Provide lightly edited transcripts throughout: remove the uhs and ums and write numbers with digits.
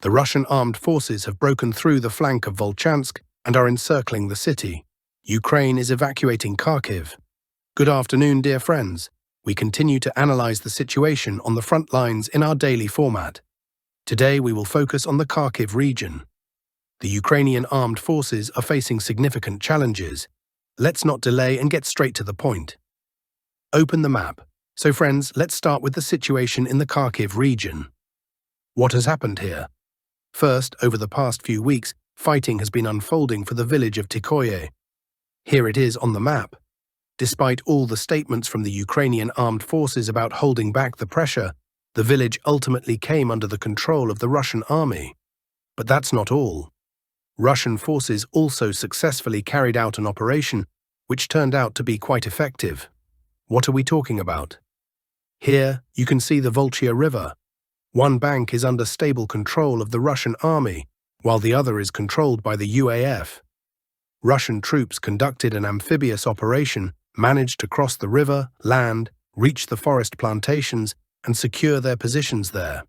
The Russian armed forces have broken through the flank of Volchansk and are encircling the city. Ukraine is evacuating Kharkiv. Good afternoon, dear friends. We continue to analyze the situation on the front lines in our daily format. Today we will focus on the Kharkiv region. The Ukrainian armed forces are facing significant challenges. Let's not delay and get straight to the point. Open the map. So friends, let's start with the situation in the Kharkiv region. What has happened here? First, over the past few weeks, fighting has been unfolding for the village of Tikoye. Here it is on the map. Despite all the statements from the Ukrainian armed forces about holding back the pressure, the village ultimately came under the control of the Russian army. But that's not all. Russian forces also successfully carried out an operation which turned out to be quite effective. What are we talking about? Here you can see the Voltia River. One bank is under stable control of the Russian army, while the other is controlled by the UAF. Russian troops conducted an amphibious operation, managed to cross the river, land, reach the forest plantations, and secure their positions there.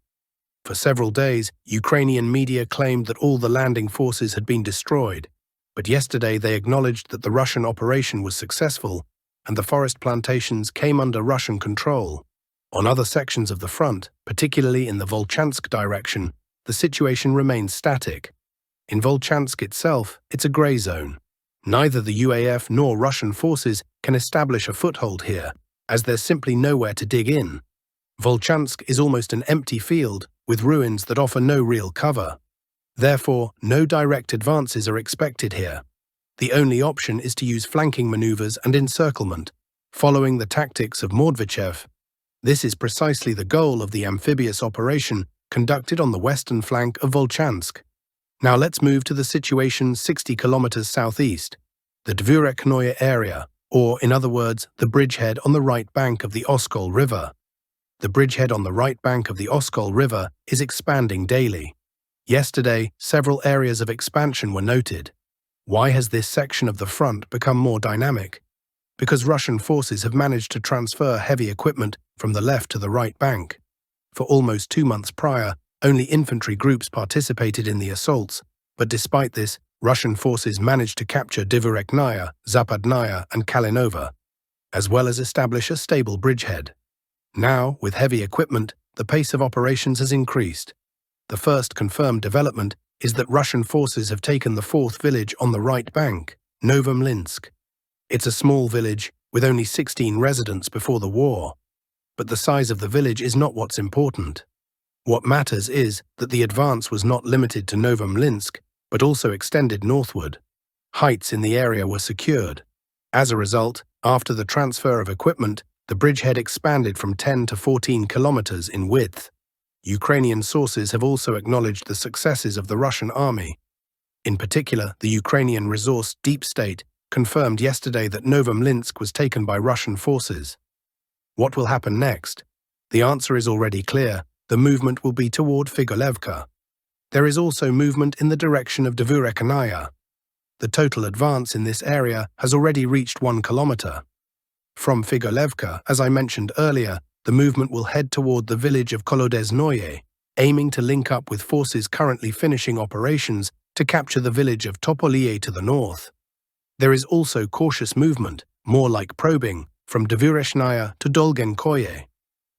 For several days, Ukrainian media claimed that all the landing forces had been destroyed, but yesterday they acknowledged that the Russian operation was successful and the forest plantations came under Russian control. On other sections of the front, particularly in the Volchansk direction, the situation remains static. In Volchansk itself, it's a grey zone. Neither the UAF nor Russian forces can establish a foothold here, as there's simply nowhere to dig in. Volchansk is almost an empty field, with ruins that offer no real cover. Therefore, no direct advances are expected here. The only option is to use flanking maneuvers and encirclement, following the tactics of Mordvichev. This is precisely the goal of the amphibious operation conducted on the western flank of Volchansk. Now let's move to the situation 60 kilometers southeast, the Udachne area, or in other words, the bridgehead on the right bank of the Oskil River. The bridgehead on the right bank of the Oskil River is expanding daily. Yesterday, several areas of expansion were noted. Why has this section of the front become more dynamic? Because Russian forces have managed to transfer heavy equipment from the left to the right bank. For almost 2 months prior, only infantry groups participated in the assaults, but despite this, Russian forces managed to capture Dvoryknaya, Zapadnaya and Kalinova, as well as establish a stable bridgehead. Now, with heavy equipment, the pace of operations has increased. The first confirmed development is that Russian forces have taken the fourth village on the right bank, Novomlinsk. It's a small village with only 16 residents before the war. But the size of the village is not what's important. What matters is that the advance was not limited to Novomlinsk, but also extended northward. Heights in the area were secured. As a result, after the transfer of equipment, the bridgehead expanded from 10 to 14 kilometers in width. Ukrainian sources have also acknowledged the successes of the Russian army. In particular, the Ukrainian resource Deep State confirmed yesterday that Novomlinsk was taken by Russian forces. What will happen next? The answer is already clear. The movement will be toward Figolevka. There is also movement in the direction of Dvoryknaya. The total advance in this area has already reached 1 kilometer. From Figolevka, as I mentioned earlier, the movement will head toward the village of Kolodeznoye, aiming to link up with forces currently finishing operations to capture the village of Topoliye to the north. There is also cautious movement, more like probing, from Dvoryknaya to Dolgenkoye.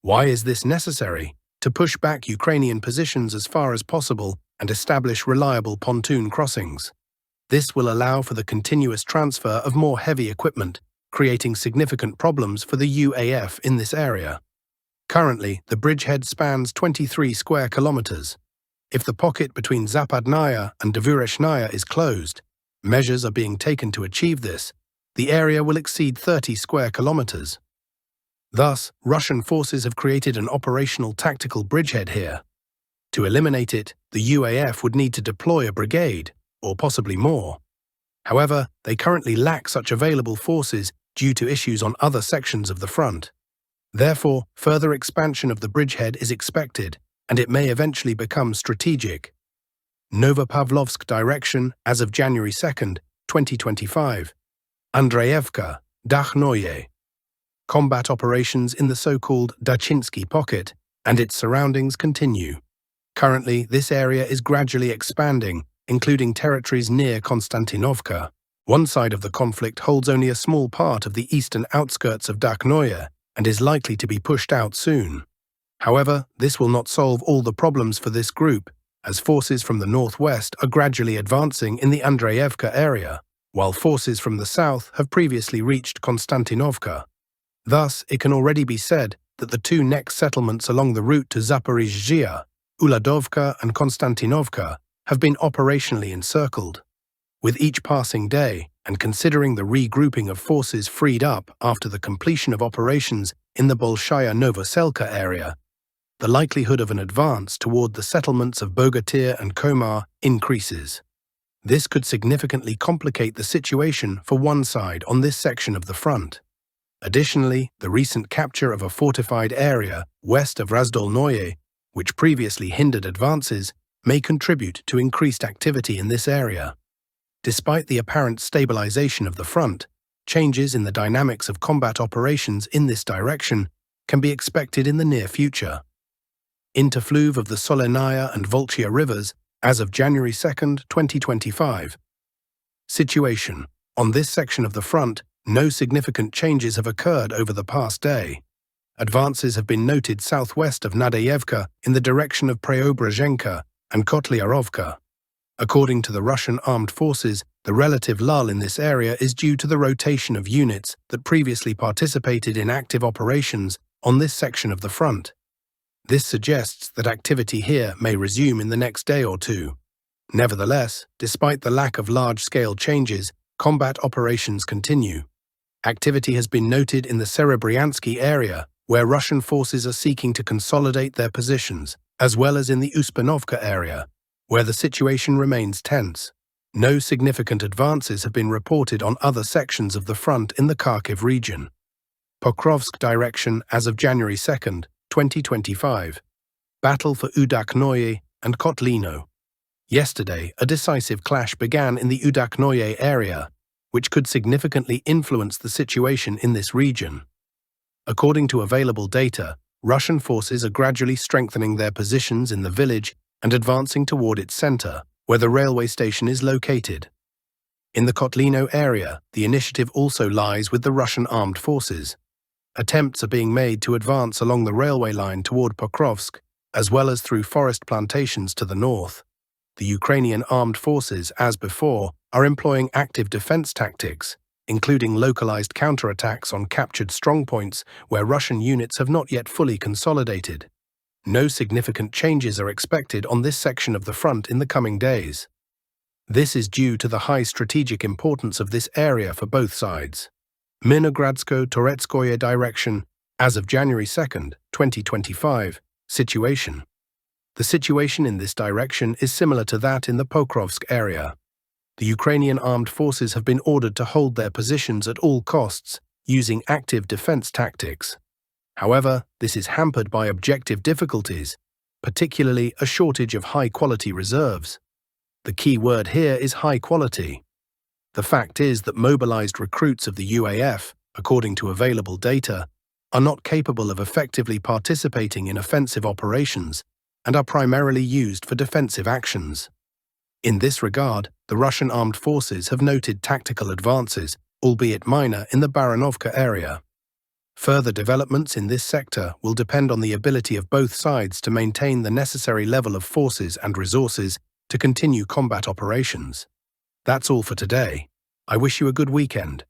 Why is this necessary? To push back Ukrainian positions as far as possible and establish reliable pontoon crossings. This will allow for the continuous transfer of more heavy equipment, creating significant problems for the UAF in this area. Currently, the bridgehead spans 23 square kilometers. If the pocket between Zapadnaya and Dvoryknaya is closed, measures are being taken to achieve this. The area will exceed 30 square kilometers. Thus, Russian forces have created an operational tactical bridgehead here. To eliminate it, the UAF would need to deploy a brigade, or possibly more. However, they currently lack such available forces due to issues on other sections of the front. Therefore, further expansion of the bridgehead is expected, and it may eventually become strategic. Novopavlovsk direction as of January 2nd, 2025. Andreevka, Udachne. Combat operations in the so-called Dachinsky pocket and its surroundings continue. Currently, this area is gradually expanding, including territories near Konstantinovka. One side of the conflict holds only a small part of the eastern outskirts of Udachne and is likely to be pushed out soon. However, this will not solve all the problems for this group, as forces from the northwest are gradually advancing in the Andreevka area, while forces from the south have previously reached Konstantinovka. Thus, it can already be said that the two next settlements along the route to Zaporizhzhia, Uladovka and Konstantinovka, have been operationally encircled. With each passing day, and considering the regrouping of forces freed up after the completion of operations in the Bolshaya Novoselka area, the likelihood of an advance toward the settlements of Bogatyr and Komar increases. This could significantly complicate the situation for one side on this section of the front. Additionally, the recent capture of a fortified area west of Razdolnoye, which previously hindered advances, may contribute to increased activity in this area. Despite the apparent stabilization of the front, changes in the dynamics of combat operations in this direction can be expected in the near future. Interfluve of the Solenia and Voltia rivers as of January 2, 2025. Situation. On this section of the front, no significant changes have occurred over the past day. Advances have been noted southwest of Nadeyevka in the direction of Preobrazhenka and Kotliarovka. According to the Russian armed forces, the relative lull in this area is due to the rotation of units that previously participated in active operations on this section of the front. This suggests that activity here may resume in the next day or two. Nevertheless, despite the lack of large-scale changes, combat operations continue. Activity has been noted in the Serebryansky area, where Russian forces are seeking to consolidate their positions, as well as in the Uspanovka area, where the situation remains tense. No significant advances have been reported on other sections of the front in the Kharkiv region. Pokrovsk direction as of January 2, 2025. Battle for Udachne and Cotlino. Yesterday, a decisive clash began in the Udachne area, which could significantly influence the situation in this region. According to available data, Russian forces are gradually strengthening their positions in the village and advancing toward its center, where the railway station is located. In the Cotlino area, the initiative also lies with the Russian armed forces. Attempts are being made to advance along the railway line toward Pokrovsk, as well as through forest plantations to the north. The Ukrainian armed forces, as before, are employing active defense tactics, including localized counterattacks on captured strongpoints where Russian units have not yet fully consolidated. No significant changes are expected on this section of the front in the coming days. This is due to the high strategic importance of this area for both sides. Mirnogradsko-Toretskoye direction, as of January 2, 2025, situation. The situation in this direction is similar to that in the Pokrovsk area. The Ukrainian armed forces have been ordered to hold their positions at all costs, using active defense tactics. However, this is hampered by objective difficulties, particularly a shortage of high-quality reserves. The key word here is high quality. The fact is that mobilized recruits of the UAF, according to available data, are not capable of effectively participating in offensive operations and are primarily used for defensive actions. In this regard, the Russian armed forces have noted tactical advances, albeit minor, in the Baranovka area. Further developments in this sector will depend on the ability of both sides to maintain the necessary level of forces and resources to continue combat operations. That's all for today. I wish you a good weekend.